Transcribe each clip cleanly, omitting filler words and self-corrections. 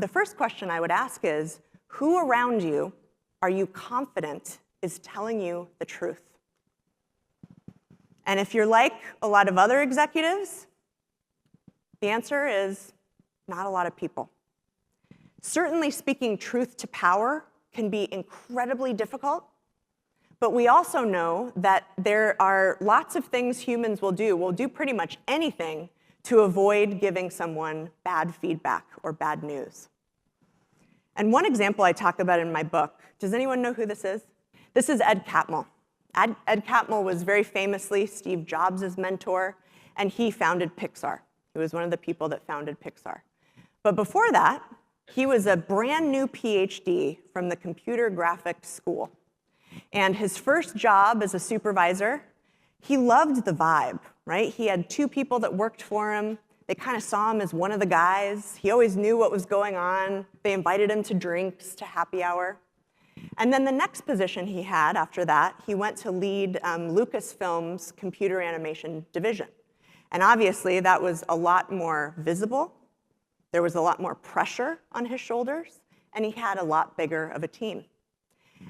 the first question I would ask is, who around you are you confident is telling you the truth? And if you're like a lot of other executives, the answer is not a lot of people. Certainly speaking truth to power can be incredibly difficult, but we also know that there are lots of things humans will do. We'll do pretty much anything to avoid giving someone bad feedback or bad news. And one example I talk about in my book, does anyone know who this is? This is Ed Catmull. Ed Catmull was very famously Steve Jobs' mentor, and he founded Pixar. He was one of the people that founded Pixar. But before that, he was a brand new PhD from the computer graphics school. And his first job as a supervisor, he loved the vibe, right? He had two people that worked for him. They kind of saw him as one of the guys. He always knew what was going on. They invited him to drinks, to happy hour. And then the next position he had after that, he went to lead Lucasfilm's computer animation division. And obviously, that was a lot more visible. There was a lot more pressure on his shoulders, and he had a lot bigger of a team.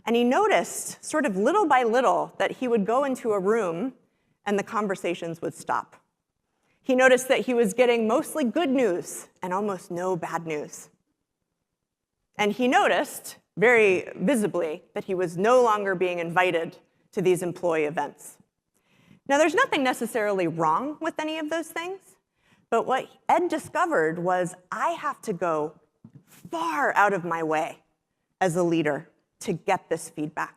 And he noticed, sort of little by little, that he would go into a room and the conversations would stop. He noticed that he was getting mostly good news and almost no bad news. And he noticed, very visibly, that he was no longer being invited to these employee events. Now, there's nothing necessarily wrong with any of those things, but what Ed discovered was I have to go far out of my way as a leader to get this feedback.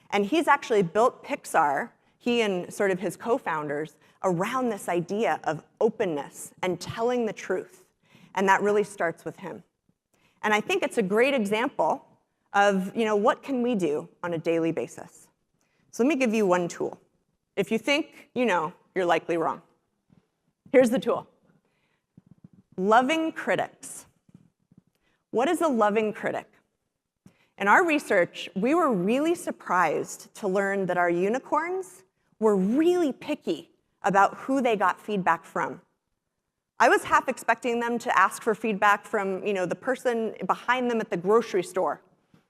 And he's actually built Pixar, he and sort of his co-founders, around this idea of openness and telling the truth. And that really starts with him. And I think it's a great example of, what can we do on a daily basis? So let me give you one tool. If you think you know, you're likely wrong. Here's the tool. Loving critics. What is a loving critic? In our research, we were really surprised to learn that our unicorns were really picky about who they got feedback from. I was half expecting them to ask for feedback from the person behind them at the grocery store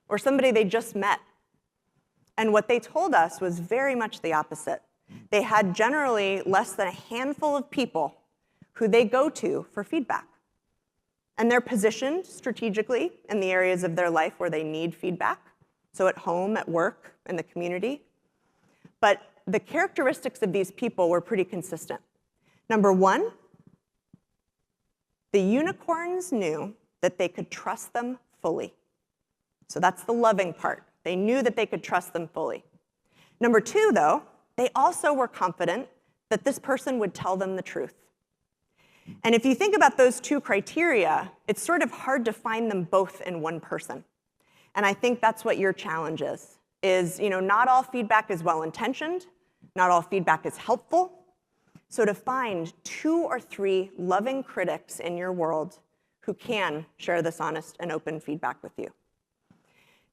or somebody they just met. And what they told us was very much the opposite. They had generally less than a handful of people who they go to for feedback. And they're positioned strategically in the areas of their life where they need feedback, so at home, at work, in the community. But the characteristics of these people were pretty consistent. Number one, the unicorns knew that they could trust them fully. So that's the loving part. They knew that they could trust them fully. Number two, though, they also were confident that this person would tell them the truth. And if you think about those two criteria, it's sort of hard to find them both in one person. And I think that's what your challenge is not all feedback is well-intentioned, not all feedback is helpful. So to find 2 or 3 loving critics in your world who can share this honest and open feedback with you.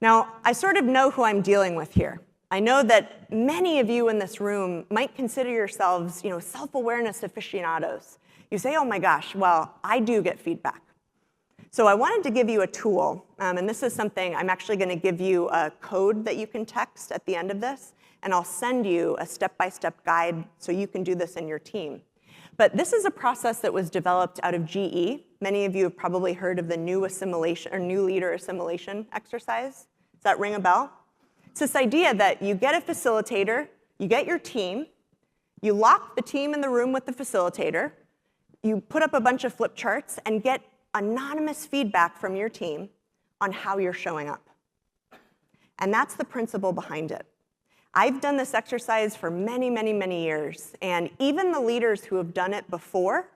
Now, I sort of know who I'm dealing with here. I know that many of you in this room might consider yourselves, self-awareness aficionados. You say, oh my gosh, well, I do get feedback. So I wanted to give you a tool, and this is something I'm actually going to give you a code that you can text at the end of this, and I'll send you a step-by-step guide so you can do this in your team. But this is a process that was developed out of GE. Many of you have probably heard of the new assimilation or new leader assimilation exercise. Does that ring a bell? It's this idea that you get a facilitator, you get your team, you lock the team in the room with the facilitator, you put up a bunch of flip charts and get anonymous feedback from your team on how you're showing up. And that's the principle behind it. I've done this exercise for many, many, many years, and even the leaders who have done it before,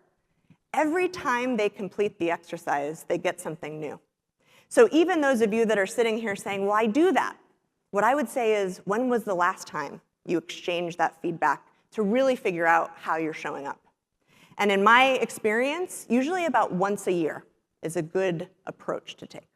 every time they complete the exercise, they get something new. So even those of you that are sitting here saying, well, I do that, what I would say is, when was the last time you exchanged that feedback to really figure out how you're showing up? And in my experience, usually about once a year is a good approach to take.